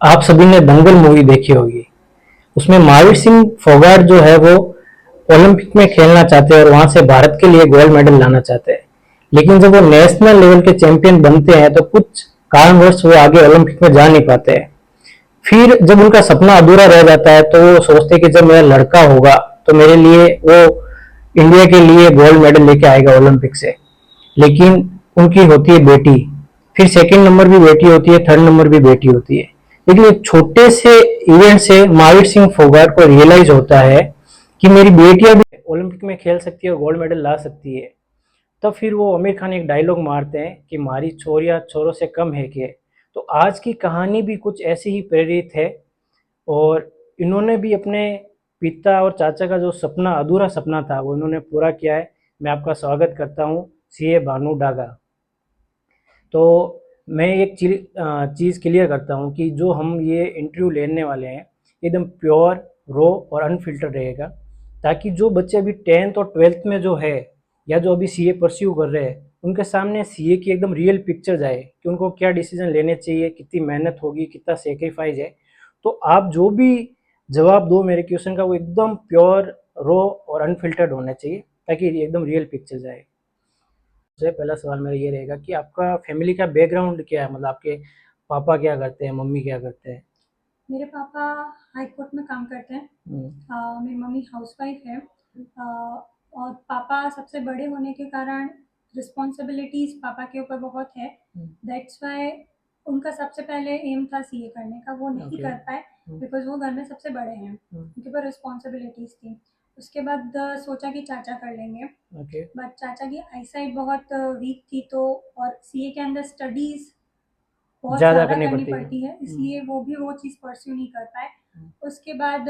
आप सभी ने दंगल मूवी देखी होगी। उसमें महावीर सिंह फोगाट जो है वो ओलंपिक में खेलना चाहते हैं और वहां से भारत के लिए गोल्ड मेडल लाना चाहते हैं। लेकिन जब वो नेशनल लेवल के चैंपियन बनते हैं तो कुछ कारणवश वो आगे ओलंपिक में जा नहीं पाते हैं। फिर जब उनका सपना अधूरा रह जाता है तो वो सोचते हैं कि जब मेरा लड़का होगा तो मेरे लिए वो इंडिया के लिए गोल्ड मेडल लेके आएगा ओलंपिक से। लेकिन उनकी होती है बेटी, फिर सेकंड नंबर भी बेटी होती है, थर्ड नंबर भी बेटी होती है। लेकिन एक छोटे से इवेंट से महावीर सिंह फोगाट को रियलाइज होता है कि मेरी बेटियां भी ओलंपिक में खेल सकती है और गोल्ड मेडल ला सकती है। तब फिर वो आमिर खान एक डायलॉग मारते हैं कि मारी छोरिया छोरों से कम है के। तो आज की कहानी भी कुछ ऐसी ही प्रेरित है और इन्होंने भी अपने पिता और चाचा का जो सपना, अधूरा सपना था, वो इन्होंने पूरा किया है। मैं आपका स्वागत करता हूँ सीए भानु डागा। तो मैं एक चीज़ क्लियर करता हूँ कि जो हम ये इंटरव्यू लेने वाले हैं एकदम प्योर, रो और अनफिल्टर रहेगा, ताकि जो बच्चे अभी 10th और 12th में जो है या जो अभी सीए परस्यू कर रहे हैं उनके सामने सीए की एकदम रियल पिक्चर जाए कि उनको क्या डिसीजन लेने चाहिए, कितनी मेहनत होगी, कितना सेक्रीफाइस है। तो आप जो भी जवाब दो मेरे क्वेश्चन का वो एकदम प्योर, रो और अनफिल्टर्ड होना चाहिए ताकि एकदम रियल पिक्चर जाए। सबसे पहला सवाल मेरा ये रहेगा कि आपका फैमिली का बैकग्राउंड क्या है, मतलब आपके पापा क्या करते हैं, मम्मी क्या करते हैं? मेरे पापा हाई कोर्ट में काम करते हैं। मेरी मम्मी हाउसवाइफ है। और पापा सबसे बड़े होने के कारण रिस्पॉन्सिबिलिटीज़ पापा के ऊपर बहुत है। दैट्स वाई उनका सबसे पहले एम था सीए करने का, वो नहीं कर पाए बिकॉज वो घर में सबसे बड़े हैं, उनके ऊपर रिस्पॉन्सिबिलिटीज़ थी। उसके बाद सोचा कि चाचा कर लेंगे, बट चाचा की आईसाइट बहुत वीक थी, तो और सीए के अंदर स्टडीज़ बहुत ज़्यादा ज़्यादा करनी करनी पड़ती है। पड़ती है, इसलिए वो चीज़ परस्यू नहीं कर पाए। उसके बाद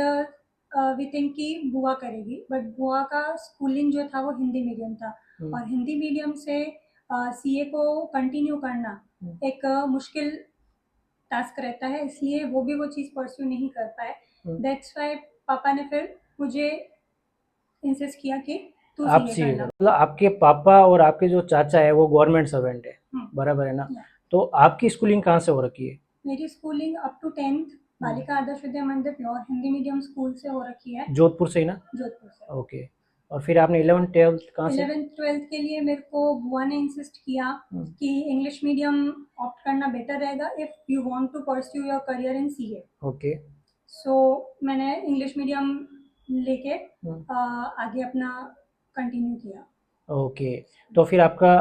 वी थिंक कि बुआ करेगी, बट बुआ का स्कूलिंग जो था वो हिंदी मीडियम था, और हिंदी मीडियम से सीए को कंटिन्यू करना एक मुश्किल टास्क रहता है, इसलिए वो चीज़ परस्यू नहीं कर पाए। दैट्स वाई पापा ने फिर मुझे इंसिस्ट किया कि तू आप सीए सीए करना। मतलब आपके पापा और आपके जो चाचा है वो गवर्नमेंट सर्वेंट है, बराबर है ना? या तो आपकी स्कूलिंग कहाँ से हो रखी है? मेरी स्कूलिंग अप टू 10th बालिका आदर्श विद्या मंदिर प्योर हिंदी मीडियम स्कूल से हो रखी है, जोधपुर से ही ना? जोधपुर से। ओके। और फिर आपने 11th 12th कहाँ से? 11th 12th के लिए मेरे को बुआ ने इंसिस्ट किया कि इंग्लिश मीडियम ऑप्ट करना बेटर रहेगा if you want to pursue your career in CA. Okay. So मैंने इंग्लिश मीडियम लेके आगे अपना कंटिन्यू किया। ओके। तो फिर आपका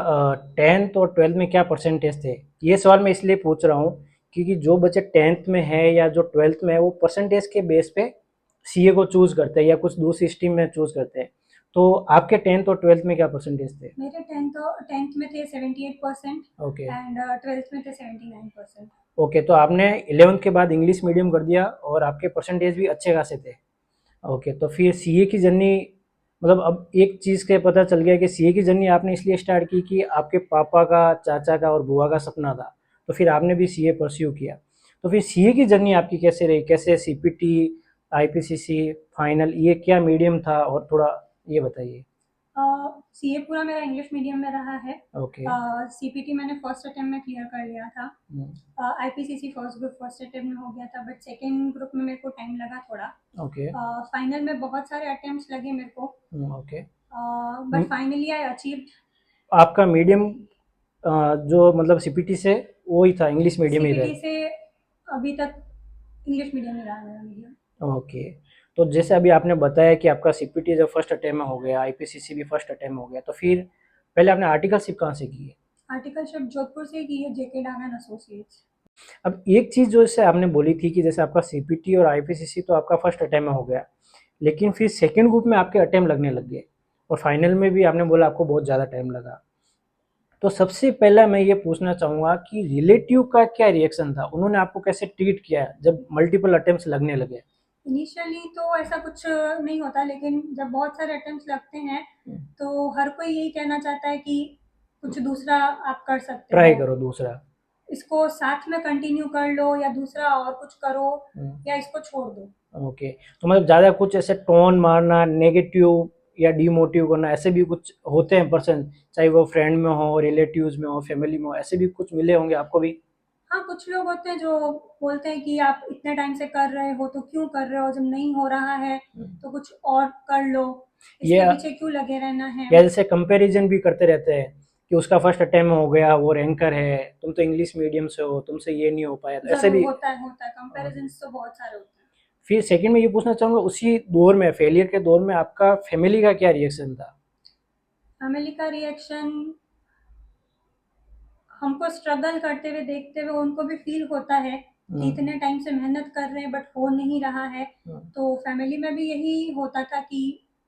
10th और 12th में क्या परसेंटेज थे? ये सवाल मैं इसलिए पूछ रहा हूँ क्योंकि जो बच्चे 10th में है या जो 12th में है वो परसेंटेज के बेस पे सीए को चूज करते हैं या कुछ दूसरी स्ट्रीम में चूज करते हैं। तो आपके 10th और 12th में क्या परसेंटेज थे? मेरे टेंथ में थे 78% ओके। एंड 12th में थे 79%। ओके, तो आपने 11th के बाद इंग्लिश मीडियम कर दिया और आपके परसेंटेज भी अच्छे खासे थे। ओके, तो फिर सीए की जर्नी, मतलब अब एक चीज़ के पता चल गया कि सीए की जर्नी आपने इसलिए स्टार्ट की कि आपके पापा का, चाचा का और बुआ का सपना था, तो फिर आपने भी सीए परस्यू किया। तो फिर सीए की जर्नी आपकी कैसे रही? कैसे सीपीटी, आईपीसीसी, फाइनल, ये क्या मीडियम था और थोड़ा ये बताइए। सीए पूरा मेरा इंग्लिश मीडियम में रहा है। ओके। सीपीटी मैंने फर्स्ट अटेम्प्ट में क्लियर कर लिया था। IPCC first group first attempt में हो गया था, बट सेकेंड ग्रुप में मेरे को टाइम लगा थोड़ा। ओके। फाइनल में बहुत सारे अटेम्प्ट्स लगे मेरे को, okay. But finally I achieved. आपका मीडियम जो मतलब सीपीटी से वो ही था, इंग्लिश मीडियम ही सीपीटी रहे? से अभी तक इंग्लिश मीडियम में रहा मेरा मीडियम। ओके। तो जैसे अभी आपने बताया कि आपका सीपीटी जब फर्स्ट अटेम्प्ट में हो गया, आईपीसीसी भी फर्स्ट अटेम्प्ट हो गया, तो फिर पहले आपने आर्टिकलशिप कहाँ से की है? आर्टिकलशिप जोधपुर से की है, जेके डागा एंड एसोसिएट्स। अब एक चीज़ जो जैसे आपने बोली थी कि जैसे आपका सीपीटी और आईपीसीसी तो आपका फर्स्ट अटेम्प्ट में हो गया, लेकिन फिर सेकेंड ग्रुप में आपके अटेम्प्ट लगने लग गए और फाइनल में भी आपने बोला आपको बहुत ज़्यादा टाइम लगा। तो सबसे पहला मैं ये पूछना चाहूँगा कि रिलेटिव का क्या रिएक्शन था? उन्होंने आपको कैसे ट्रीट किया जब मल्टीपल अटेम्प्ट्स लगने लगे? इनिशियली तो ऐसा कुछ नहीं होता, लेकिन जब बहुत सारे अटेम्प्ट्स लगते हैं तो हर कोई यही कहना चाहता है कि कुछ दूसरा आप कर सकते ट्राई हो, करो दूसरा। इसको साथ में कंटिन्यू कर लो या दूसरा और कुछ करो या इसको छोड़ दो। ओके। तो मतलब ज़्यादा कुछ ऐसे टोन मारना, नेगेटिव या डिमोटिव करना, ऐसे भी कुछ होते हैं पर्सन, चाहे वो फ्रेंड में हो, रिलेटिव्स में हो, फैमिली में हो, ऐसे भी कुछ मिले होंगे आपको भी? हाँ, कुछ लोग होते हैं जो बोलते हैं कि आप इतने टाइम से कर रहे हो तो क्यों कर रहे हो, जब नहीं हो रहा है तो कुछ और कर लो, ये इसके पीछे क्यों लगे रहना है। या जैसे कंपैरिजन भी करते रहते हैं कि उसका फर्स्ट अटेम्प्ट हो गया, वो रैंकर है, तुम तो इंग्लिश मीडियम से हो, तुमसे ये नहीं हो पाया, तो ऐसे ज़रूर भी। होता है, कंपैरिजन्स तो बहुत सारे होते हैं। फिर सेकंड में ये पूछना चाहूंगा, उसी दौर में, फेलियर के दौर में, आपका फैमिली का क्या रिएक्शन था? फैमिली का रिएक्शन, हमको स्ट्रगल करते हुए देखते हुए उनको भी फील होता है कि इतने टाइम से मेहनत कर रहे हैं बट हो नहीं रहा है। तो फैमिली में भी यही होता था कि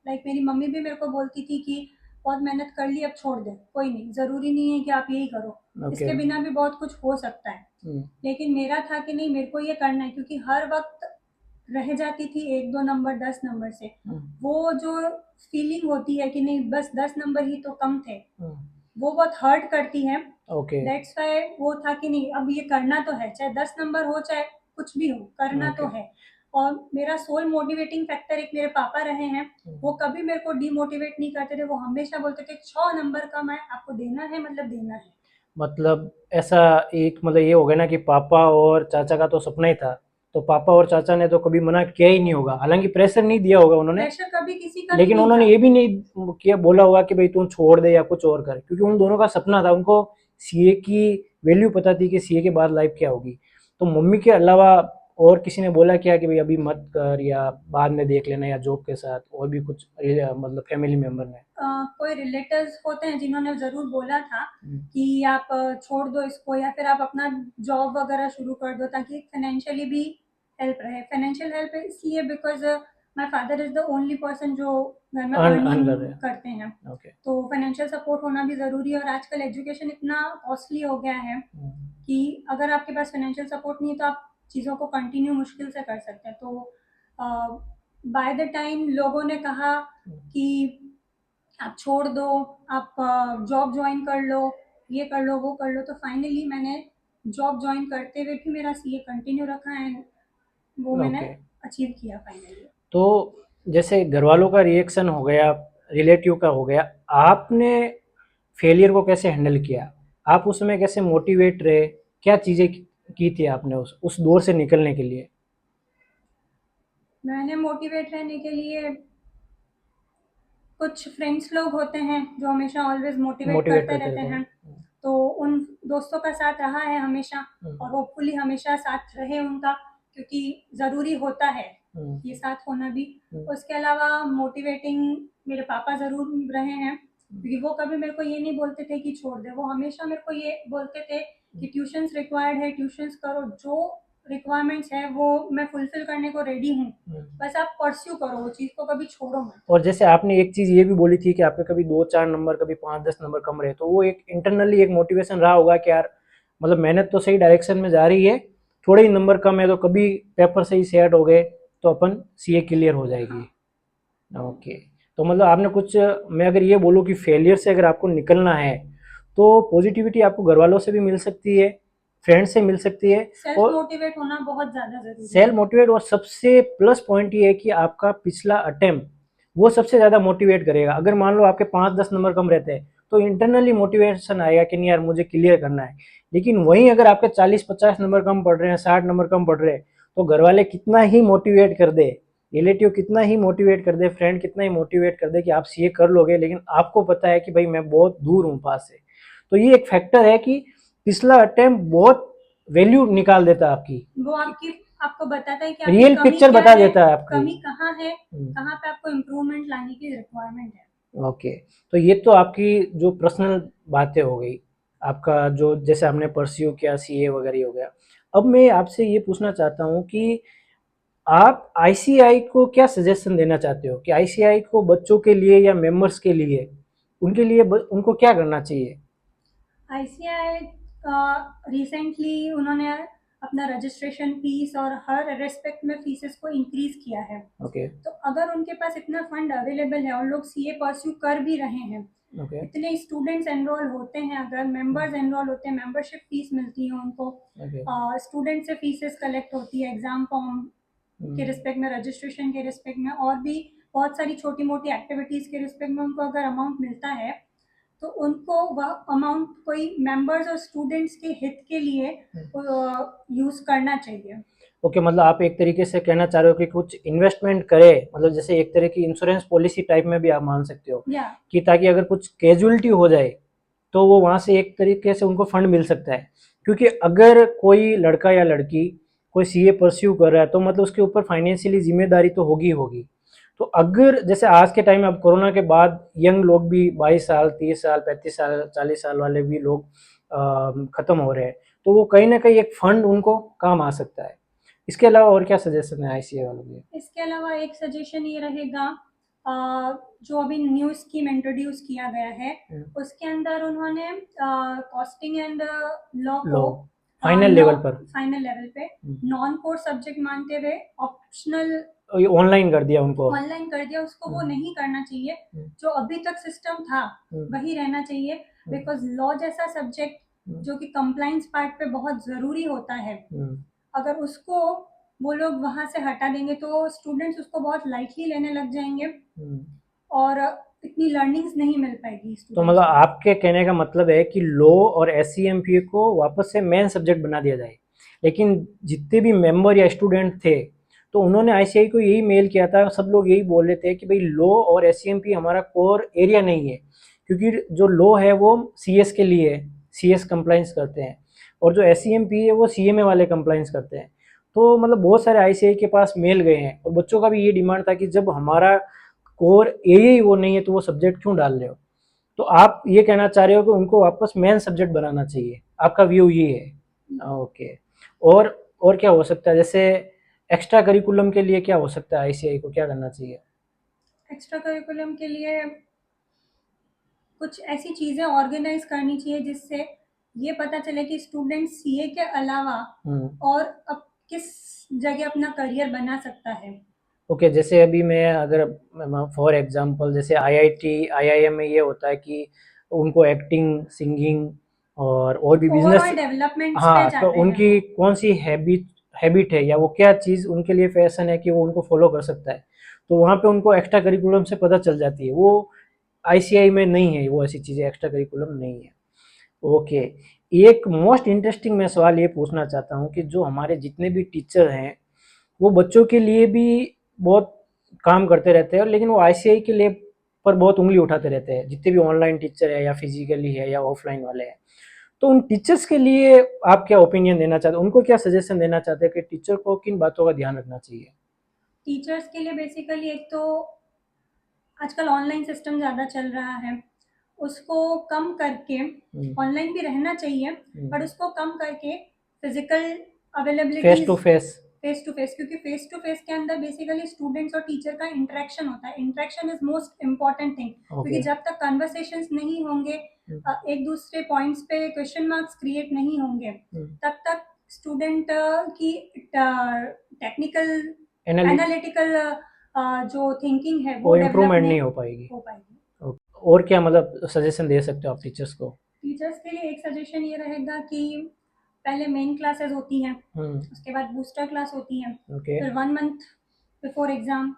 लाइक मेरी मम्मी भी मेरे को बोलती थी कि बहुत मेहनत कर ली, अब छोड़ दे, कोई नहीं, ज़रूरी नहीं है कि आप यही करो, ओके। इसके बिना भी बहुत कुछ हो सकता है। लेकिन मेरा था कि नहीं, मेरे को ये करना है, क्योंकि हर वक्त रह जाती थी 1-2 नंबर 10 नंबर से। वो जो फीलिंग होती है कि नहीं बस 10 नंबर ही तो कम थे, वो बहुत हर्ट करती है। ओके। दैट्स वाई वो था कि नहीं, अब ये करना तो है, चाहे 10 नंबर हो चाहे कुछ भी हो, करना तो ओके। है। और मेरा सोल मोटिवेटिंग फैक्टर एक मेरे पापा रहे हैं। वो कभी मेरे को डीमोटिवेट नहीं करते थे, वो हमेशा बोलते थे 6 नंबर कम है, आपको देना है मतलब देना है। मतलब ऐसा, एक मतलब ये हो गया ना कि पापा और चाचा का तो सपना ही था, तो पापा और चाचा ने तो कभी मना किया ही नहीं होगा, हालांकि प्रेशर नहीं दिया होगा उन्होंने, प्रेशर कभी किसी का भी लेकिन नहीं उन्होंने था। ये भी नहीं किया, बोला होगा कि भाई तुम छोड़ दे या कुछ और कर, क्योंकि उन दोनों का सपना था, उनको सीए की वैल्यू पता थी कि सीए के बाद लाइफ क्या होगी। तो मम्मी के अलावा और किसी ने बोला क्या कि भाई अभी मत कर, या बाद में देख लेना, या जॉब के साथ और भी कुछ मतलब फैमिली मेंबर ने? कोई रिलेटिव्स होते हैं जिन्होंने ज़रूर बोला था कि आप छोड़ दो इसको, या फिर आप अपना जॉब वगैरह शुरू कर दो ताकि फाइनेंशियली भी हेल्प रहे। फाइनेंशियल हेल्प इसलिए because my father is the only person जो घर में अर्न अर्निंग कर रहे हैं। करते हैं। ओके। तो फाइनेंशियल सपोर्ट होना भी ज़रूरी है, और आजकल एजुकेशन इतना कॉस्टली हो गया है कि अगर आपके पास फाइनेंशियल सपोर्ट नहीं है तो आप चीज़ों को कंटिन्यू मुश्किल से कर सकते हैं। तो बाय द टाइम लोगों ने कहा कि आप छोड़ दो, आप जॉब ज्वाइन कर लो, ये कर लो, वो कर लो, तो फाइनली मैंने जॉब ज्वाइन करते हुए भी मेरा सीए कंटिन्यू रखा है, वो मैंने ओके। अचीव किया फाइनली। तो जैसे घर वालों का रिएक्शन हो गया, रिलेटिव का हो गया, आपने फेलियर को कैसे हैंडल किया? आप उसमें कैसे मोटिवेट रहे? क्या चीज़ें की थी आपने उस दौर से निकलने के लिए? मैंने मोटिवेट रहने के लिए, कुछ फ्रेंड्स लोग होते हैं जो हमेशा ऑलवेज मोटिवेट मोटिवेट करते करते रहते रहते हैं, हैं। तो उन दोस्तों का साथ रहा है हमेशा, और होपफुली हमेशा साथ रहे उनका, क्योंकि ज़रूरी होता है ये साथ होना भी। उसके अलावा मोटिवेटिंग मेरे पापा ज़रूर रहे हैं, क्योंकि वो कभी मेरे को ये नहीं बोलते थे कि छोड़ दे, वो हमेशा मेरे को ये बोलते थे कि ट्यूशन्स रिक्वायर्ड है, ट्यूशन्स करो, जो रिक्वायरमेंट्स है वो मैं फुलफिल करने को रेडी हूँ, बस आप परस्यू करो वो चीज़ को, कभी छोड़ो मत। और जैसे आपने एक चीज़ ये भी बोली थी कि आपके कभी 2-4 नंबर, कभी 5-10 नंबर कम रहे, तो वो एक इंटरनली एक मोटिवेशन रहा होगा कि यार मतलब मेहनत तो सही डायरेक्शन में जा रही है, थोड़े ही नंबर कम है तो कभी पेपर सही सेट हो गए तो अपन सीए क्लियर हो जाएगी। ओके। तो मतलब आपने कुछ, मैं अगर ये बोलूँ कि फेलियर से अगर आपको निकलना है तो पॉजिटिविटी आपको घर वालों से भी मिल सकती है, फ्रेंड से मिल सकती है, सेल्फ और मोटिवेट होना बहुत ज़्यादा ज़रूरी है। सेल्फ मोटिवेट, और सबसे प्लस पॉइंट ये है कि आपका पिछला अटेम्प्ट वो सबसे ज़्यादा मोटिवेट करेगा। अगर मान लो आपके 5-10 नंबर कम रहते हैं तो इंटरनली मोटिवेशन आएगा कि नहीं यार मुझे क्लियर करना है, लेकिन वहीं अगर आपके 40-50 नंबर कम पड़ रहे हैं, 60 नंबर कम पड़ रहे हैं, तो घर वाले कितना ही मोटिवेट कर दे, रिलेटिव कितना ही मोटिवेट कर दे, फ्रेंड कितना ही मोटिवेट कर दे कि आप सीए कर लोगे, लेकिन आपको पता है कि भाई मैं बहुत दूर हूँ पास से। तो ये एक फैक्टर है कि पिछला अटेम्प्ट बहुत वैल्यू निकाल देता है आपकी, वो आपको बताता है कि आपकी रियल कमी पिक्चर क्या बता है, देता है आपकी। कमी कहाँ है, कहाँ पे आपको इम्प्रूवमेंट लाने की रिक्वायरमेंट है। ओके। तो ये तो आपकी जो पर्सनल बातें हो गई, आपका जो जैसे आपने परस्यू किया सीए वगैरह हो गया। अब मैं आपसे ये पूछना चाहता हूँ कि आप आईसीआई को क्या सजेशन देना चाहते हो कि आईसीआई को बच्चों के लिए या मेंबर्स के लिए, उनके लिए उनको क्या करना चाहिए? आईसीआई रिसेंटली उन्होंने अपना रजिस्ट्रेशन फीस और हर रेस्पेक्ट में फीसेस को इंक्रीज किया है। ओके। तो अगर उनके पास इतना फंड अवेलेबल है और लोग सीए परस्यू कर भी रहे हैं, ओके। इतने स्टूडेंट्स एनरोल होते हैं, अगर मेंबर्स एनरोल होते हैं, मेंबरशिप फीस मिलती है उनको, ओके। स्टूडेंट से फीसेस कलेक्ट होती है एग्जाम फॉर्म के रिस्पेक्ट में, रजिस्ट्रेशन के रिस्पेक्ट में, और भी बहुत सारी छोटी मोटी एक्टिविटीज़ के रिस्पेक्ट में उनको अगर अमाउंट मिलता है, तो उनको वह अमाउंट कोई मेंबर्स और स्टूडेंट्स के हित के लिए यूज करना चाहिए। ओके, मतलब आप एक तरीके से कहना चाह रहे हो कि कुछ इन्वेस्टमेंट करे, मतलब जैसे एक तरह की इंश्योरेंस पॉलिसी टाइप में भी आप मान सकते हो या कि ताकि अगर कुछ कैजुअलिटी हो जाए तो वो वहाँ से एक तरीके से उनको फंड मिल सकता है। क्योंकि अगर कोई लड़का या लड़की कोई सीए परस्यू कर रहा है तो मतलब उसके ऊपर फाइनेंशियली जिम्मेदारी तो होगी होगी। तो अगर जैसे आज के टाइम में अब कोरोना के बाद यंग लोग भी 22 साल 30 साल 35 साल 40 साल वाले भी लोग खत्म हो रहे हैं, तो वो कहीं ना कहीं एक फंड उनको काम आ सकता है। इसके अलावा और क्या सजेशन है आईसीए वालों के? इसके अलावा एक सजेशन ये रहेगा, जो अभी न्यू स्कीम इंट्रोड्यूस किया गया है उसके अंदर उन्होंने कॉस्टिंग एंड लॉ लो, को फाइनल लेवल पर फाइनल लेवल पे नॉन कोर सब्जेक्ट मानते हुए ऑप्शनल ये ऑनलाइन कर दिया उनको। ऑनलाइन कर दिया, उसको वो नहीं करना चाहिए। जो अभी तक सिस्टम था वही रहना चाहिए, बिकॉज लॉ जैसा सब्जेक्ट जो कि कंप्लाइंस पार्ट पे बहुत ज़रूरी होता है, अगर उसको वो लोग वहाँ से हटा देंगे तो स्टूडेंट्स उसको बहुत लाइटली लेने लग जाएंगे और इतनी लर्निंग्स नहीं मिल पाएगी तो students मतलब को। आपके कहने का मतलब है कि लॉ और एससीएमपी को वापस से मेन सब्जेक्ट बना दिया जाए, लेकिन जितने भी मेंबर या स्टूडेंट थे तो उन्होंने आईसीआई को यही मेल किया था, सब लोग यही बोल रहे थे कि भाई लॉ और एससीएमपी हमारा कोर एरिया नहीं है, क्योंकि जो लॉ है वो सीएस के लिए है, सीएस कंप्लाइंस करते हैं, और जो एससीएमपी है वो सीएमए वाले कंप्लाइंस करते हैं। तो मतलब बहुत सारे आईसीआई के पास मेल गए हैं और बच्चों का भी ये डिमांड था कि जब हमारा कोर एरिया ही वो नहीं है तो वो सब्जेक्ट क्यों डाल रहे हो। तो आप ये कहना चाह रहे हो कि उनको वापस मेन सब्जेक्ट बनाना चाहिए, आपका व्यू ये है? ओके। और क्या हो सकता है, जैसे एक्स्ट्रा करिकुलम के लिए क्या हो सकता है, आईसीआई को क्या करना चाहिए? एक्स्ट्रा करिकुलम के लिए कुछ ऐसी चीज़ें ऑर्गेनाइज करनी चाहिए जिससे ये पता चले कि स्टूडेंट सीए के अलावा और अब किस जगह अपना करियर बना सकता है। ओके, जैसे अभी मैं अगर फॉर एग्जांपल जैसे आईआईटी आईआईएम में ये होता है कि उनको एक्टिंग सिंगिंग और भी बिजनेस, ओवरऑल डेवलपमेंट्स पे हाँ, तो जाते हैं उनकी वो। कौन सी हैबिट है या वो क्या चीज़ उनके लिए फैशन है कि वो उनको फॉलो कर सकता है, तो वहाँ पे उनको एक्स्ट्रा करिकुलम से पता चल जाती है। वो आईसीआई में नहीं है, वो ऐसी चीज़ें एक्स्ट्रा करिकुलम नहीं है। ओके। एक मोस्ट इंटरेस्टिंग मैं सवाल ये पूछना चाहता हूँ कि जो हमारे जितने भी टीचर हैं वो बच्चों के लिए भी बहुत काम करते रहते हैं, और लेकिन वो आईसीआई के लिए पर बहुत उंगली उठाते रहते हैं, जितने भी ऑनलाइन टीचर है या फिजिकली है या ऑफलाइन वाले हैं। तो उन टीचर्स के लिए आप क्या ओपिनियन देना चाहते हैं, उनको क्या सजेशन देना चाहते हैं कि टीचर को किन बातों का ध्यान रखना चाहिए? टीचर्स के लिए बेसिकली एक तो आजकल ऑनलाइन सिस्टम ज़्यादा चल रहा है, उसको कम करके ऑनलाइन भी रहना चाहिए पर उसको कम करके physical face to availabilities face. Face to face, क्योंकि फेस टू फेस के अंदर बेसिकली स्टूडेंट्स और टीचर का इंटरेक्शन होता है। Interaction is most important thing, क्योंकि जब तक कन्वर्सेशंस नहीं होंगे, एक दूसरे पॉइंट्स पे क्वेश्चन मार्क्स क्रिएट नहीं होंगे, तब तक स्टूडेंट की टेक्निकल एनालिटिकल जो थिंकिंग है वो डेवलप इम्प्रूवमेंट नहीं नहीं हो पाएगी। हो पाएगी। और क्या मतलब सजेशन दे सकते हो आप टीचर्स को? टीचर्स के लिए एक सजेशन ये रहेगा कि पहले मेन क्लासेस होती हैं, उसके बाद बूस्टर क्लास होती हैं, ओके। फिर 1 मंथ बिफोर एग्ज़ाम,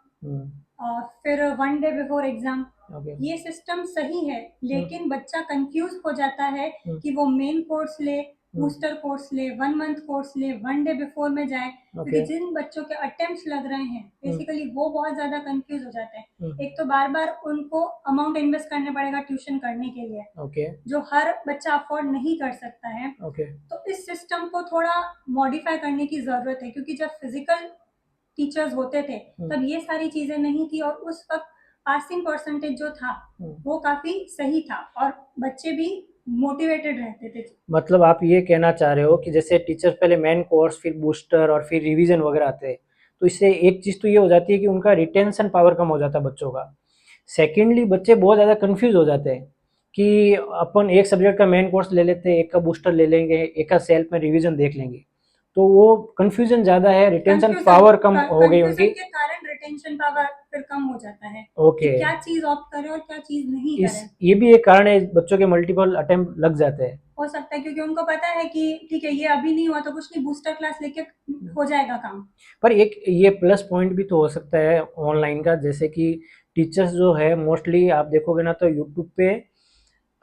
फिर 1 डे बिफोर एग्ज़ाम। ओके। ये सिस्टम सही है, लेकिन बच्चा कंफ्यूज हो जाता है कि वो मेन कोर्स ले, बूस्टर कोर्स ले, 1 मंथ कोर्स ले, 1 डे बिफोर में जाए, क्योंकि जिन बच्चों के अटेम्प्ट्स लग रहे हैं बेसिकली वो बहुत ज़्यादा कंफ्यूज हो जाते हैं। एक तो बार बार उनको अमाउंट इन्वेस्ट करने पड़ेगा ट्यूशन करने के लिए, ओके। जो हर बच्चा अफोर्ड नहीं कर सकता है। ओके। तो इस सिस्टम को थोड़ा मॉडिफाई करने की ज़रूरत है, क्योंकि जब फिजिकल टीचर्स होते थे तब ये सारी चीज़ें नहीं थी और उस वक्त पासिंग परसेंटेज जो था वो काफ़ी सही था और बच्चे भी मोटिवेटेड रहते थे। मतलब आप ये कहना चाह रहे हो कि जैसे टीचर्स पहले मेन कोर्स फिर बूस्टर और फिर रिवीजन वगैरह आते हैं, तो इससे एक चीज़ तो ये हो जाती है कि उनका रिटेंशन पावर कम हो जाता है बच्चों का। सेकेंडली बच्चे बहुत ज़्यादा कंफ्यूज हो जाते हैं कि अपन एक सब्जेक्ट का मेन कोर्स ले लेते हैं, एक का बूस्टर ले लेंगे, एक का सेल्फ में रिवीजन देख लेंगे, तो वो कन्फ्यूजन ज़्यादा है, रिटेंशन पावर कम हो गई उनकी। के कारण रिटेंशन पावर फिर कम हो जाता है ओके। कि क्या चीज़ ऑप्ट करें और क्या चीज़ नहीं करें। ये भी एक कारण है, बच्चों के मल्टीपल अटेम्प्ट लग जाते हैं। हो सकता है क्योंकि उनको पता है कि ठीक है ये अभी नहीं हुआ तो कुछ नहीं, बूस्टर क्लास लेके हो जाएगा काम। पर एक ये प्लस पॉइंट भी तो हो सकता है ऑनलाइन का, जैसे कि टीचर्स जो है मोस्टली आप देखोगे ना तो यूट्यूब पे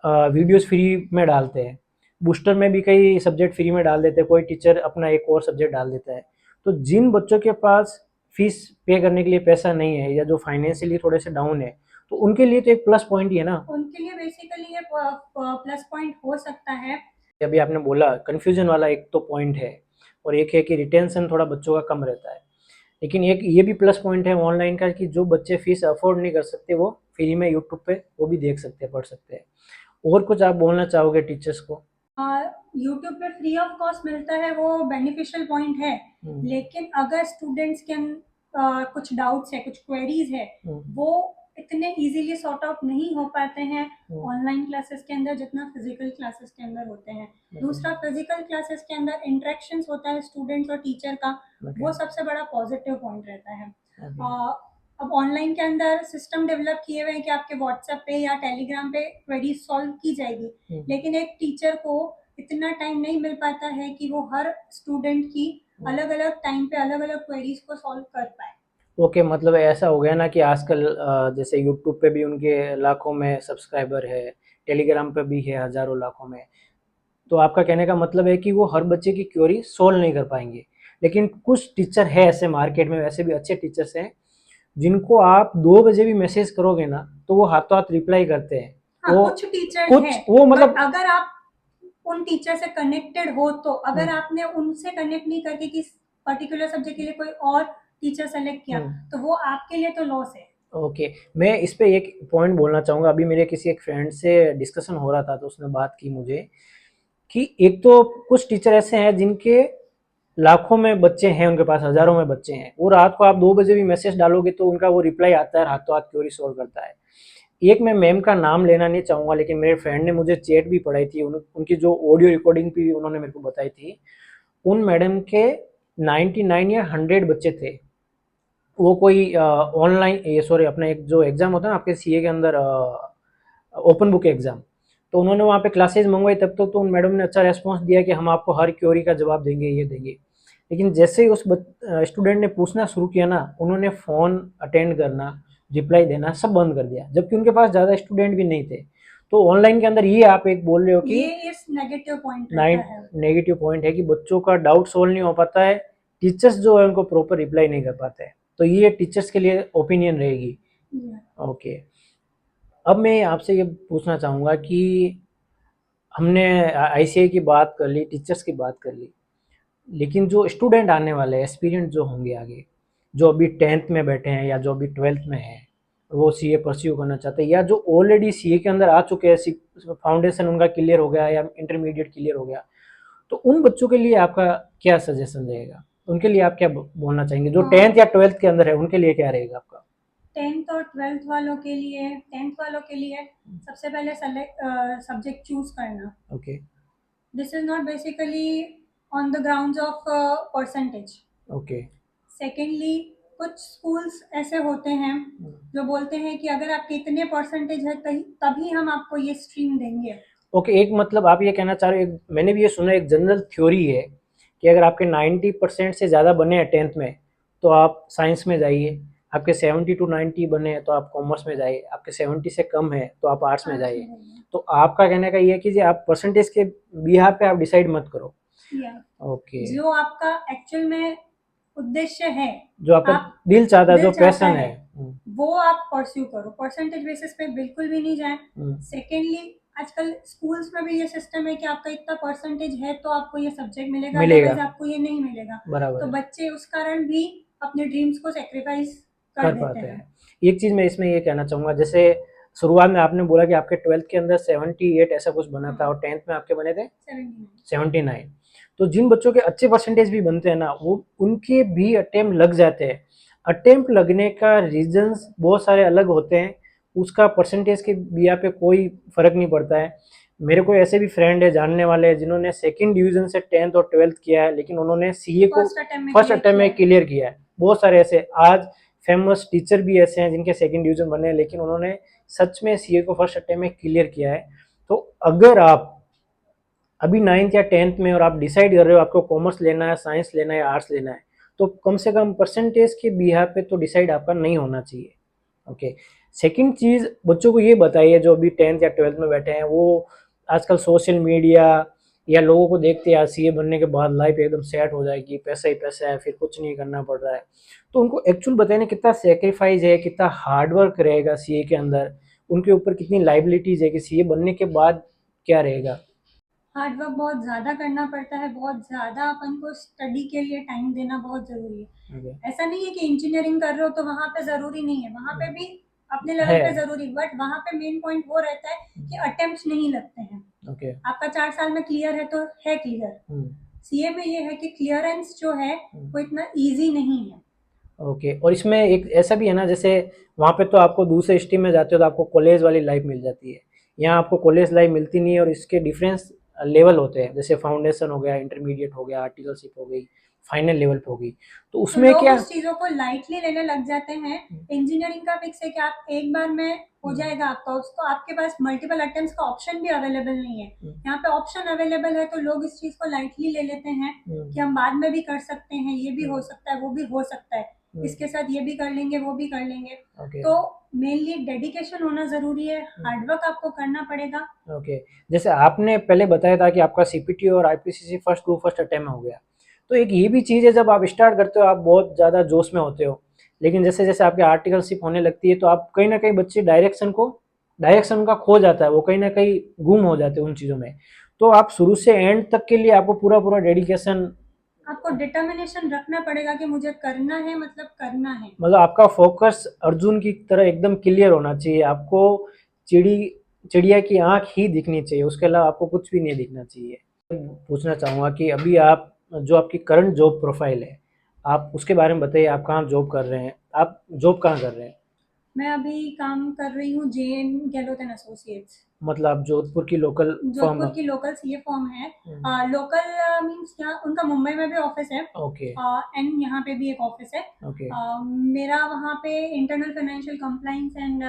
वीडियोस फ्री में डालते हैं, बूस्टर में भी कई सब्जेक्ट फ्री में डाल देते हैं, कोई टीचर अपना एक और सब्जेक्ट डाल देता है। तो जिन बच्चों के पास फीस पे करने के लिए पैसा नहीं है या जो फाइनेंशियली थोड़े से डाउन है, तो उनके लिए तो एक प्लस पॉइंट ही है ना। उनके लिए बेसिकली ये प्लस पॉइंट हो सकता है। अभी आपने बोला कन्फ्यूजन वाला एक तो पॉइंट है, और एक है कि रिटेंशन थोड़ा बच्चों का कम रहता है। लेकिन एक ये भी प्लस पॉइंट है ऑनलाइन का कि जो बच्चे फीस अफोर्ड नहीं कर सकते वो फ्री में यूट्यूब पे वो भी देख सकते हैं, पढ़ सकते हैं। और कुछ आप बोलना चाहोगे टीचर्स को? यूट्यूब पे फ्री ऑफ कॉस्ट मिलता है, वो बेनिफिशियल पॉइंट है। लेकिन अगर स्टूडेंट्स के कुछ डाउट्स है, कुछ क्वेरीज है, वो इतने इजीली सॉर्ट आउट नहीं हो पाते हैं ऑनलाइन क्लासेस के अंदर जितना फिजिकल क्लासेस के अंदर होते हैं। दूसरा, फिजिकल क्लासेस के अंदर इंटरेक्शंस होता है स्टूडेंट्स और टीचर का, वो सबसे बड़ा पॉजिटिव पॉइंट रहता है। अब ऑनलाइन के अंदर सिस्टम डेवलप किए हुए हैं कि आपके व्हाट्सएप पे या टेलीग्राम पे क्वेरी सॉल्व की जाएगी, लेकिन एक टीचर को इतना टाइम नहीं मिल पाता है कि वो हर स्टूडेंट की अलग अलग टाइम पे अलग अलग क्वेरीज को सॉल्व कर पाए। ओके, मतलब ऐसा हो गया ना कि आजकल जैसे यूट्यूब पे भी उनके लाखों में सब्सक्राइबर है, टेलीग्राम पे भी है हज़ारों लाखों में। तो आपका कहने का मतलब है कि वो हर बच्चे की क्वेरी सोल्व नहीं कर पाएंगे। लेकिन कुछ टीचर है ऐसे मार्केट में, वैसे भी अच्छे टीचर्स हैं जिनको आप 2 बजे भी मैसेज करोगे ना तो वो हाथों हाथ रिप्लाई करते हैं। हाँ, वो कुछ टीचर कुछ हैं, वो मतलब अगर आप उन टीचर से कनेक्टेड हो तो अगर आपने उनसे कनेक्ट नहीं करके किस पर्टिकुलर सब्जेक्ट के लिए कोई और टीचर सेलेक्ट किया तो वो आपके लिए तो लॉस है। ओके, मैं इस पे एक पॉइंट बोलना चाहूँगा। अभी मेरे किसी एक फ्रेंड से डिस्कशन हो रहा था तो उसने बात की मुझे कि एक तो कुछ टीचर ऐसे हैं जिनके लाखों में बच्चे हैं, उनके पास हज़ारों में बच्चे हैं, वो रात को आप 2 बजे भी मैसेज डालोगे तो उनका वो रिप्लाई आता है, हाथों हाथ क्वेरी सॉल्व करता है। एक मैं मैम का नाम लेना नहीं चाहूँगा, लेकिन मेरे फ्रेंड ने मुझे चैट भी पढ़ाई थी, उनकी जो ऑडियो रिकॉर्डिंग भी उन्होंने मेरे को बताई थी। उन मैडम के 99 या 100 बच्चे थे। वो कोई ऑनलाइन ये सॉरी अपना एक जो एग्ज़ाम होता है ना आपके सीए के अंदर ओपन बुक एग्ज़ाम, तो उन्होंने वहाँ पे क्लासेज मंगवाई तब तो उन मैडम ने अच्छा रेस्पॉन्स दिया कि हम आपको हर क्वेरी का जवाब देंगे, ये देंगे। लेकिन जैसे ही उस स्टूडेंट ने पूछना शुरू किया ना, उन्होंने फ़ोन अटेंड करना, रिप्लाई देना सब बंद कर दिया, जबकि उनके पास ज़्यादा स्टूडेंट भी नहीं थे। तो ऑनलाइन के अंदर ये आप एक बोल रहे हो कि ये इस नेगेटिव पॉइंट है, नेगेटिव पॉइंट है कि बच्चों का डाउट सोल्व नहीं हो पाता है, टीचर्स जो है उनको प्रॉपर रिप्लाई नहीं कर पाते हैं। तो ये टीचर्स के लिए ओपिनियन रहेगी। ओके, अब मैं आपसे ये पूछना चाहूँगा कि हमने आईसीआई की बात कर ली, टीचर्स की बात कर ली, लेकिन जो स्टूडेंट आने वाले हैं, एस्पिरेंट जो होंगे आगे, जो अभी 10th में बैठे हैं या जो अभी 12th में हैं, वो सीए परस्यू करना चाहते हैं या जो ऑलरेडी सीए के अंदर आ चुके हैं, फाउंडेशन उनका क्लियर हो गया या इंटरमीडिएट क्लियर हो गया, तो उन बच्चों के लिए आपका क्या सजेशन रहेगा? उनके लिए आप क्या बोलना चाहेंगे? जो 10th या 12th के अंदर है उनके लिए क्या रहेगा आपका? 10th और 12th वालों के लिए, 10th वालों के लिए सबसे पहले सब्जेक्ट चूज करना। Okay, this is not basically on the grounds of percentage. Okay, secondly, कुछ स्कूल्स ऐसे होते हैं जो बोलते हैं कि अगर आपके इतने परसेंटेज है तभी हम आपको ये स्ट्रीम देंगे। ओके, एक मतलब आप ये कहना चाह रहे हो, मैंने भी ये सुना, एक जनरल थ्योरी है कि अगर आपके 90% से ज़्यादा बने हैं 10th में तो आप साइंस में जाइए, आपके 70 to 90 बने हैं तो आप कॉमर्स में जाइए, आपके 70 से कम है तो आप आर्ट्स में जाइए। तो आपका कहने का ये है कि जी आप परसेंटेज के बिहार पे आप डिसाइड मत करो। ओके, जो आपका एक्चुअल में उद्देश्य है, जो आपका दिल चाहता है, जो पैशन है, वो आप परस्यू करो, परसेंटेज बेसिस पे बिल्कुल भी नहीं जाए। सेकेंडली, आजकल स्कूल्स में भी ये सिस्टम है कि आपका इतना परसेंटेज है तो आपको ये सब्जेक्ट मिलेगा, अदरवाइज आपको ये नहीं मिलेगा। बराबर, तो बच्चे उस कारण भी अपने ड्रीम्स को सेक्रीफाइस कर पाते हैं। एक चीज मैं इसमें ये कहना चाहूंगा, जैसे शुरुआत में आपने बोला कि आपके 12th के अंदर 78 ऐसा कुछ बना था और 10th में आपके बने थे 79। तो जिन बच्चों के अच्छे परसेंटेज भी बनते हैं ना, वो उनके भी अटेम्प्ट लग जाते हैं। अटेम्प्ट लगने का रीजंस बहुत सारे अलग होते हैं, उसका परसेंटेज के बिया पे कोई फर्क नहीं पड़ता है। मेरे को ऐसे भी फ्रेंड है, जानने वाले हैं, जिन्होंने सेकंड डिवीजन से 10th और 12th किया है, लेकिन उन्होंने सीए को फर्स्ट अटेम्प्ट में क्लियर किया है। बहुत सारे ऐसे आज फेमस टीचर भी ऐसे हैं जिनके सेकंड डिवीजन बने हैं, लेकिन उन्होंने सच में सीए को फर्स्ट अटेम्प्ट में क्लियर किया है। तो अगर आप अभी 9th या 10th में और आप डिसाइड कर रहे हो आपको कॉमर्स लेना है, साइंस लेना है या आर्ट्स लेना है, तो कम से कम परसेंटेज के बिहार पे तो डिसाइड आपका नहीं होना चाहिए। ओके, सेकंड चीज़, बच्चों को ये बताइए जो अभी 10th या 12th में बैठे हैं, वो आजकल सोशल मीडिया या लोगों को देखते हैं सीए बनने के बाद लाइफ एकदम सेट हो जाएगी, पैसा ही पैसा है, फिर कुछ नहीं करना पड़ रहा है। तो उनको एक्चुअल बताइए कितना सेक्रीफाइस है, कितना हार्ड वर्क रहेगा सीए के अंदर, उनके ऊपर कितनी लाइबिलिटीज है कि सीए बनने के बाद क्या रहेगा। हार्ड वर्क बहुत ज़्यादा करना पड़ता है, बहुत ज़्यादा अपन को स्टडी के लिए टाइम देना बहुत ज़रूरी है। Okay. ऐसा नहीं है कि इंजीनियरिंग कर रहे हो तो वहाँ पे ज़रूरी नहीं है, वहाँ पे भी अपने लेवल है। पे ज़रूरी, बट वहाँ पे मेन पॉइंट वो रहता है कि अटेम्प्ट नहीं लगते हैं। ओके। आपका 4 साल में क्लियर है तो है क्लियर। सीए में ये है कि क्लियरेंस जो है वो इतना ईजी नहीं है। ओके। और इसमें एक ऐसा भी है ना, जैसे वहाँ पे तो आपको दूसरे स्ट्रीम में जाते हो तो आपको कॉलेज वाली लाइफ मिल जाती है, यहाँ आपको कॉलेज लाइफ मिलती नहीं है, और इसके डिफरेंस लेवल होते हैं, जैसे फाउंडेशन हो गया, इंटरमीडिएट हो गया, आर्टिकलशिप हो गई, फाइनल लेवल पे हो गई, तो तो उसमें लोग क्या। उस चीजों को लाइटली लेने लग जाते हैं। इंजीनियरिंग का फिक्स है कि आप एक बार में हो जाएगा आपका, उसको आपके पास मल्टीपल अटेम्प्ट्स का ऑप्शन भी अवेलेबल नहीं है। यहाँ पे ऑप्शन अवेलेबल है तो लोग इस चीज को लाइटली ले लेते हैं कि हम बाद में भी कर सकते हैं, ये भी हो सकता है, वो भी हो सकता है, इसके साथ ये भी कर लेंगे, वो भी कर लेंगे। तो मेनली डेडिकेशन होना जरूरी है, हार्डवर्क आपको करना पड़ेगा। ओके। जैसे आपने पहले बताया था कि आपका सीपीटी और आईपीसीसी फर्स्ट अटेम्प्ट में हो गया, तो एक ये भी चीज़ है, जब आप स्टार्ट करते हो आप बहुत ज़्यादा जोश में होते हो, लेकिन जैसे जैसे आपकी आर्टिकलशिप होने लगती है तो आप कहीं ना कहीं बच्चे डायरेक्शन का खो जाता है, वो कहीं ना कहीं गुम हो जाते हैं उन चीज़ों में। तो आप शुरू से एंड तक के लिए आपको पूरा पूरा डेडिकेशन, आपको डिटर्मिनेशन रखना पड़ेगा कि मुझे करना है, मतलब करना है। मतलब आपका फोकस अर्जुन की तरह एकदम क्लियर होना चाहिए, आपको चिड़ी चिड़िया की आंख ही दिखनी चाहिए, उसके अलावा आपको कुछ भी नहीं दिखना चाहिए। पूछना चाहूँगा कि अभी आप जो आपकी करंट जॉब प्रोफाइल है, आप उसके बारे में बताइए, आप कहाँ जॉब कर रहे हैं, आप जॉब कहाँ कर रहे हैं। मैं अभी काम कर रही हूँ जेएन गहलोत एंड एसोसिएट्स। मतलब जोधपुर की लोकल फर्म। जोधपुर की लोकल सीए फॉर्म है। लोकल मींस क्या, उनका मुंबई में भी ऑफिस है। ओके। एंड यहाँ पे भी एक ऑफिस है। ओके। मेरा वहाँ पे internal financial compliance and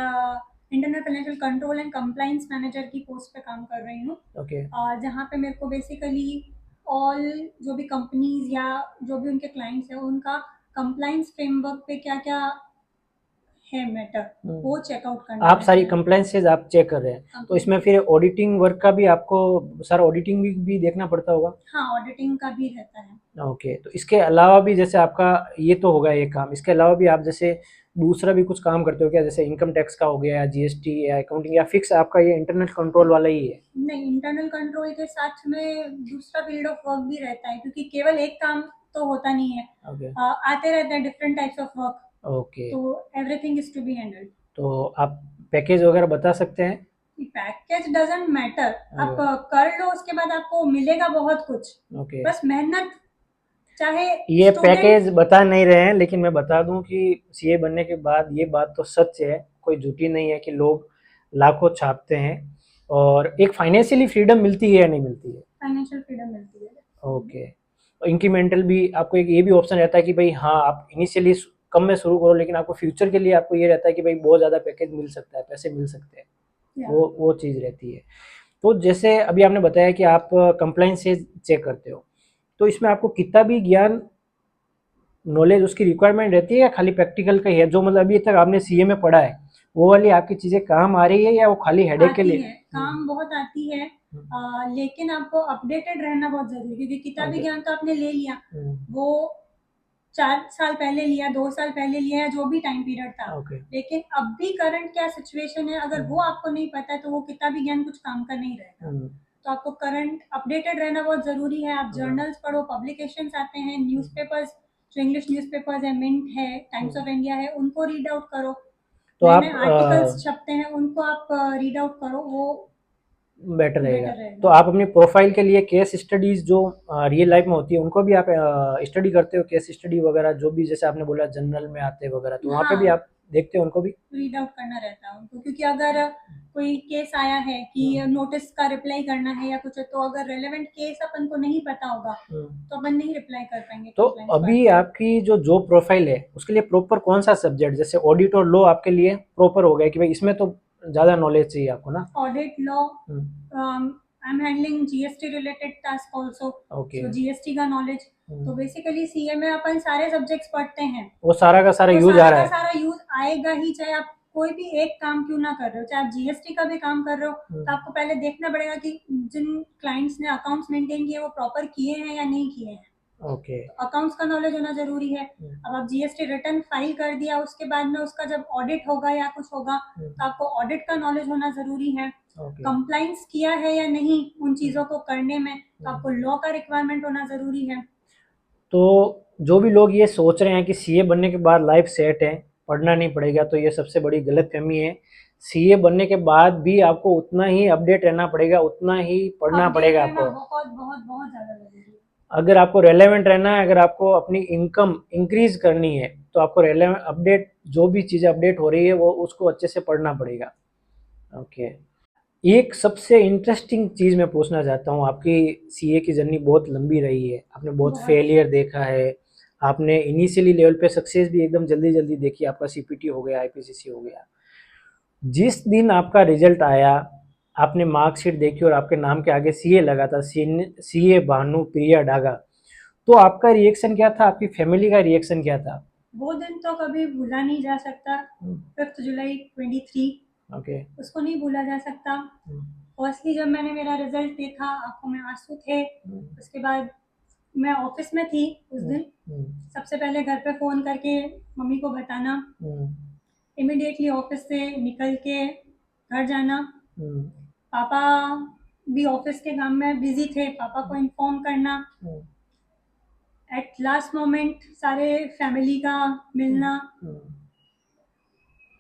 internal financial control and compliance manager की पोस्ट पे काम कर रही हूँ। ओके। जहाँ पे मेरे को बेसिकली ऑल जो भी कंपनीज या जो भी उनके क्लाइंट्स हैं उनका कंप्लाइंस फ्रेमवर्क पे क्या क्या है मैटर, वो चेकआउट करना आप रहता सारी है। कंप्लायंसेज आप चेक कर रहे हैं, तो इसमें फिर ऑडिटिंग वर्क का भी आपको सारा ऑडिटिंग भी देखना पड़ता होगा। हाँ, ऑडिटिंग का भी रहता है। ओके। तो इसके अलावा भी जैसे आपका ये तो होगा एक काम, इसके अलावा भी आप जैसे दूसरा भी कुछ काम करते हो क्या, जैसे इनकम टैक्स का हो गया या जीएसटी या अकाउंटिंग, या फिक्स आपका ये इंटरनल कंट्रोल वाला ही है। नहीं, इंटरनल कंट्रोल के साथ में दूसरा फील्ड ऑफ वर्क भी रहता है, क्योंकि केवल एक काम तो होता नहीं है। ओके। आते रहते हैं different types of work, okay. तो everything is to be handled. तो आप पैकेज वगैरह बता सकते हैं। पैकेज डजंट मैटर, आप ओके। कर लो उसके बाद आपको मिलेगा बहुत कुछ। ओके। बस मेहनत, चाहे ये स्टूडेंट। पैकेज बता नहीं रहे हैं, लेकिन मैं बता दूं कि सीए बनने के बाद ये बात तो सच है, कोई झूठी नहीं है, कि लोग लाखों छापते हैं, और एक फाइनेंशियली फ्रीडम मिलती है या नहीं मिलती है। फाइनेंशियल फ्रीडम मिलती है। ओके। इंक्रीमेंटल भी आपको एक ये भी ऑप्शन रहता है कि भाई हाँ आप इनिशियली कम में शुरू करो, लेकिन आपको फ्यूचर के लिए आपको ये रहता है कि भाई बहुत ज़्यादा पैकेज मिल सकता है, पैसे मिल सकते हैं, Yeah. वो चीज़ रहती है। तो जैसे अभी आपने बताया कि आप कंप्लाइंस से चेक करते हो, तो इसमें आपको कितना भी ज्ञान नॉलेज उसकी रिक्वायरमेंट रहती है, या खाली प्रैक्टिकल का ही है, जो मतलब अभी तक आपने सीए में पढ़ा है वो वाली आपकी चीज़ें काम आ रही है, या वो खाली हेडेक के आती लिए। है, काम बहुत आती है। लेकिन आपको अपडेटेड रहना बहुत जरूरी है, क्योंकि किताबी Okay. ज्ञान तो आपने ले लिया, वो 4 साल पहले लिया, 2 साल पहले लिया, या जो भी टाइम पीरियड था। Okay. लेकिन अब भी करंट क्या सिचुएशन है, अगर वो आपको नहीं पता है तो वो किताबी ज्ञान कुछ काम का नहीं रहेगा। तो आपको करंट अपडेटेड रहना बहुत जरूरी है। आप जर्नल्स पढ़ो, पब्लिकेशंस आते हैं, न्यूज़पेपर्स, जो इंग्लिश न्यूज़पेपर्स है, मिंट है, टाइम्स ऑफ इंडिया है, उनको रीड आउट करो। तो नए आप नए आर्टिकल्स छपते हैं, उनको आप रीड आउट करो, वो बेटर रहेगा। बेटर रहेगा। तो आप अपनी प्रोफाइल के लिए केस स्टडीज जो रियल लाइफ में होती है उनको भी आप स्टडी करते हो, केस स्टडी वगैरह जो भी जैसे आपने बोला जनरल में आते हैं वगैरह, तो वहाँ पे भी हाँ, आप देखते हो उनको भी। रीड आउट करना रहता है उनको, क्योंकि अगर कोई केस आया है कि नोटिस का रिप्लाई करना है या कुछ है, तो अगर रेलेवेंट केस अपन को नहीं पता होगा तो अपन नहीं रिप्लाई कर पाएंगे। तो अभी आपकी जो जॉब प्रोफाइल है उसके लिए प्रॉपर कौन सा सब्जेक्ट, जैसे ऑडिट और लॉ आपके लिए प्रॉपर हो गया कि भाई इसमें तो ज़्यादा नॉलेज चाहिए आपको ना। Audit, law, I am handling GST related task also. Okay. So GST का नॉलेज, तो बेसिकली सीए में अपन सारे सब्जेक्ट्स पढ़ते हैं, वो सारा का सारा तो यूज आ सारा रहा का है। सारा यूज आएगा ही, चाहे आप कोई भी एक काम क्यों ना कर रहे हो, चाहे आप जीएसटी का भी काम कर रहे हो, तो आपको पहले देखना पड़ेगा कि जिन क्लाइंट्स ने अकाउंट्स मेंटेन किए वो प्रॉपर किए हैं या नहीं किए हैं। ओके। अकाउंट्स का नॉलेज होना जरूरी है। अब आप जीएसटी रिटर्न फाइल कर दिया, उसके बाद में उसका जब ऑडिट होगा या कुछ होगा तो आपको ऑडिट का नॉलेज होना जरूरी है। ओके। कंप्लाइंस किया है या नहीं उन चीजों को करने में, तो आपको लॉ का रिक्वायरमेंट होना जरूरी है। तो जो भी लोग ये सोच रहे हैं कि सीए बनने के बाद लाइफ सेट है, पढ़ना नहीं पड़ेगा, तो ये सबसे बड़ी गलतफहमी है। सीए बनने के बाद भी आपको उतना ही अपडेट रहना पड़ेगा, उतना ही पढ़ना अपडेट पड़ेगा रहना आपको। बहुत बहुत बहुत ज्यादा जरूरी है। अगर आपको रेलेवेंट रहना है, अगर आपको अपनी इनकम इंक्रीज करनी है, तो आपको रेलेवेंट अपडेट, जो भी चीज़ें अपडेट हो रही है वो उसको अच्छे से पढ़ना पड़ेगा। ओके। एक सबसे इंटरेस्टिंग चीज़ मैं पूछना चाहता हूँ, आपकी सीए की जर्नी बहुत लंबी रही है, आपने बहुत बहुत। फेलियर देखा है, आपने इनिशियली लेवल पे सक्सेस भी एकदम जल्दी जल्दी देखी, आपका सीपीटी हो गया, आईपीसीसी हो गया। जिस दिन आपका रिजल्ट आया, आपने मार्कशीट देखी और आपके नाम के आगे सीए लगा था, सीए भानु प्रिया डागा, तो आपका रिएक्शन क्या था, आपकी फैमिली का रिएक्शन क्या था? वो दिन तो कभी भूला नहीं जा सकता। 5 जुलाई 23, ओके। उसको नहीं भूला जा सकता। फर्स्टली जब मैंने मेरा रिजल्ट देखा, आंखों में आंसू थे। उसके बाद मैं ऑफिस में थी उस दिन। सबसे पहले घर पे फ़ोन करके मम्मी को बताना, इमिडिएटली ऑफिस से निकल के घर जाना। पापा भी ऑफिस के काम में बिजी थे, पापा को इन्फॉर्म करना। एट लास्ट मोमेंट सारे फैमिली का मिलना,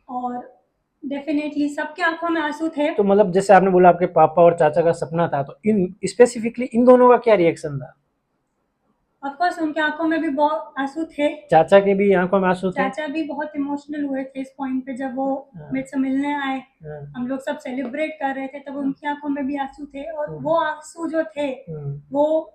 और डेफिनेटली सबके आंखों में आंसू थे। तो मतलब जैसे आपने बोला आपके पापा और चाचा का सपना था, तो इन स्पेसिफिकली इन दोनों का क्या रिएक्शन था? ऑफ कोर्स उनके आंखों में भी बहुत आंसू थे। चाचा के भी आंखों में आंसू थे? चाचा भी बहुत इमोशनल हुए थे इस पॉइंट पे, जब वो मेरे से मिलने आए। हम लोग सब सेलिब्रेट कर रहे थे, तब उनकी आंखों में भी आंसू थे, और वो आंसू जो थे वो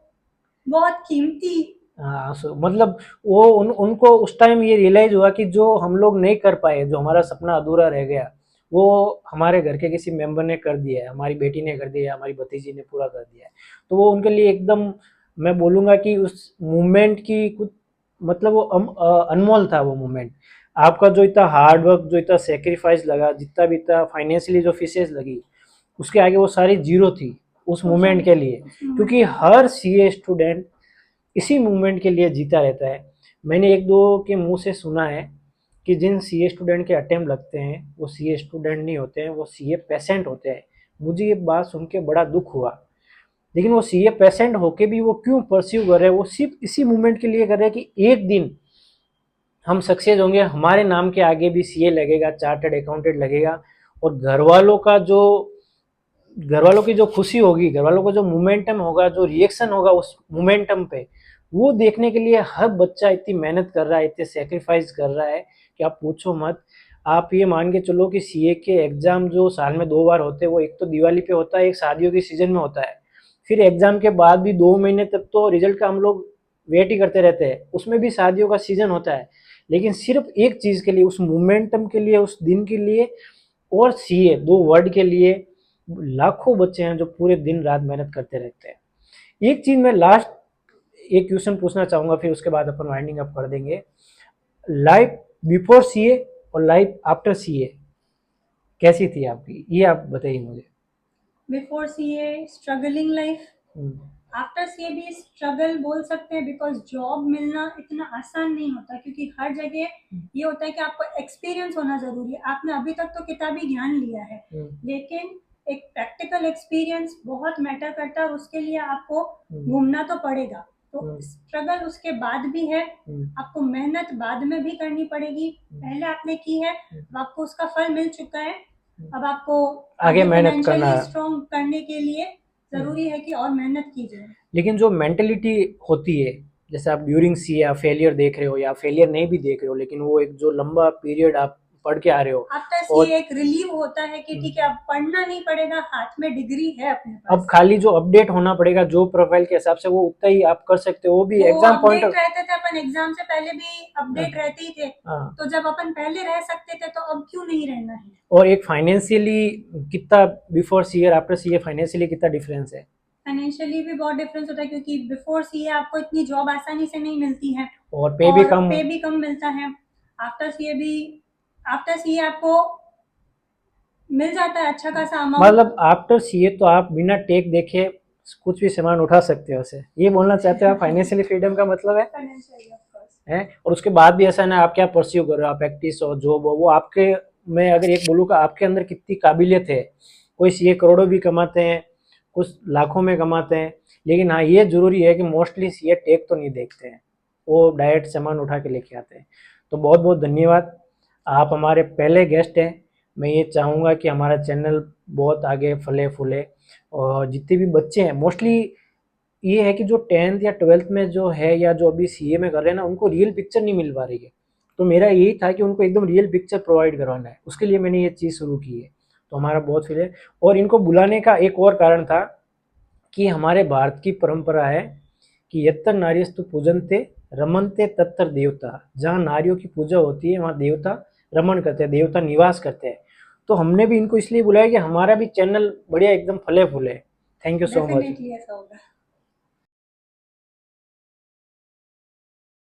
बहुत कीमती। आंसू मतलब वो उनको उस टाइम ये रियलाइज हुआ कि जो हम लोग नहीं कर पाए, जो हमारा सपना अधूरा रह गया, वो हमारे घर के किसी मेंबर ने कर दिया है, हमारी बेटी ने कर दिया है, हमारी भतीजी ने पूरा कर दिया है। तो वो उनके लिए एकदम, मैं बोलूँगा कि उस मूवमेंट की कुछ मतलब वो अनमोल था वो मूवमेंट। आपका जो इतना हार्ड वर्क, जो इतना सेक्रीफाइस लगा, जितना भी इतना फाइनेंशियली जो फीसेस लगी, उसके आगे वो सारी जीरो थी उस मूवमेंट के लिए। क्योंकि हर सीए स्टूडेंट इसी मूवमेंट के लिए जीता रहता है। मैंने एक दो के मुंह से सुना है कि जिन सीए स्टूडेंट के अटेम्प्ट लगते हैं वो सीए स्टूडेंट नहीं होते हैं, वो सीए पेशेंट होते हैं। मुझे ये बात सुन के बड़ा दुख हुआ, लेकिन वो सीए पेशेंट होके भी वो क्यों परस्यू कर रहे हैं? वो सिर्फ इसी मूवमेंट के लिए कर रहे हैं कि एक दिन हम सक्सेस होंगे, हमारे नाम के आगे भी सीए लगेगा, चार्टर्ड अकाउंटेंट लगेगा, और घर वालों की जो खुशी होगी, घर वालों को जो मोमेंटम होगा, जो रिएक्शन होगा उस मोमेंटम पे, वो देखने के लिए हर बच्चा इतनी मेहनत कर रहा है, इतने सेक्रीफाइस कर रहा है कि आप पूछो मत। आप ये मान के चलो कि सीए के एग्जाम जो साल में 2 बार होते हैं, वो एक तो दिवाली पे होता है, एक शादियों के सीजन में होता है। फिर एग्जाम के बाद भी 2 महीने तक तो रिजल्ट का हम लोग वेट ही करते रहते हैं, उसमें भी शादियों का सीजन होता है। लेकिन सिर्फ एक चीज के लिए, उस मोमेंटम के लिए, उस दिन के लिए और सीए 2 वर्ड के लिए लाखों बच्चे हैं जो पूरे दिन रात मेहनत करते रहते हैं। एक चीज मैं लास्ट एक क्वेश्चन पूछना चाहूंगा, फिर उसके बाद अपन वाइंडिंग अप कर देंगे। लाइफ बिफोर सीए और लाइफ आफ्टर सीए कैसी थी आपकी, ये आप बताइए मुझे। Before CA struggling life, after CA भी स्ट्रगल बोल सकते हैं, बिकॉज जॉब मिलना इतना आसान नहीं होता, क्योंकि हर जगह ये होता है कि आपको एक्सपीरियंस होना जरूरी है। आपने अभी तक तो किताबी ज्ञान लिया है, लेकिन एक प्रैक्टिकल एक्सपीरियंस बहुत मैटर करता है, और उसके लिए आपको घूमना तो पड़ेगा। तो स्ट्रगल उसके बाद भी है, आपको मेहनत बाद में भी करनी पड़ेगी। पहले आपने की है, अब आपको उसका फल मिल चुका है, अब आपको आगे मेहनत करना है। स्ट्रॉन्ग करने के लिए जरूरी है कि और मेहनत की जाए। लेकिन जो मेंटेलिटी होती है, जैसे आप ड्यूरिंग सी या फेलियर देख रहे हो या फेलियर नहीं भी देख रहे हो, लेकिन वो एक जो लंबा पीरियड आप पढ़ के आ रहे हो, आफ्टर सीए एक रिलीव होता है कि ठीक है अब पढ़ना नहीं पड़ेगा, हाथ में डिग्री है अपने पास। अब खाली जो अपडेट होना पड़ेगा जो प्रोफाइल के हिसाब से, वो उतना ही आप कर सकते हो, वो भी एग्जाम पॉइंट रहते थे अपन, एग्जाम से पहले भी अपडेट रहते ही थे। तो जब अपन पहले रह सकते थे, तो अब क्यों नहीं रहना है? और एक फाइनेंशियली कितना before CA after CA financially कितना डिफरेंस है? फाइनेंशियली भी बहुत डिफरेंस होता है, क्योंकि बिफोर सीए आपको इतनी जॉब आसानी से नहीं मिलती है, और पे भी कम मिलता है। आफ्टर सीए आपको मिल जाता है अच्छा खासा अमाउंट। मतलब आफ्टर सीए तो आप बिना टेक देखे कुछ भी सामान उठा सकते हो उसे, ये बोलना चाहते हो आप? फाइनेंशियली फ्रीडम का मतलब है फाइनेंशियली ऑफ कोर्स। हैं। और उसके बाद भी ऐसा ना आप क्या परस्यू कर रहे हो, आप प्रैक्टिस हो जॉब हो, वो आपके, मैं अगर एक बोलूँ का आपके अंदर कितनी काबिलियत है। कोई सीए करोड़ों भी कमाते हैं, कुछ लाखों में कमाते हैं, लेकिन हाँ ये जरूरी है कि मोस्टली सीए टेक तो नहीं देखते हैं, वो डायरेक्ट सामान उठा के लेके आते हैं। तो बहुत बहुत धन्यवाद, आप हमारे पहले गेस्ट हैं। मैं ये चाहूँगा कि हमारा चैनल बहुत आगे फले फूले, और जितने भी बच्चे हैं मोस्टली ये है कि जो 10th या 12th में जो है या जो अभी सीए में कर रहे हैं ना, उनको रियल पिक्चर नहीं मिल पा रही है। तो मेरा यही था कि उनको एकदम रियल पिक्चर प्रोवाइड करवाना है, उसके लिए मैंने ये चीज़ शुरू की है। तो हमारा बहुत फिर है। और इनको बुलाने का एक और कारण था कि हमारे भारत की परंपरा है कि यत्तर नार्यस्तु पूजन्ते रमनते तत्तर देवता, जहाँ नारियों की पूजा होती है वहाँ देवता रमन करते हैं, देवता निवास करते हैं। तो हमने भी इनको इसलिए बुलाया कि हमारा भी चैनल बढ़िया एकदम फले फूले। Thank you so much. Definitely ऐसा होगा।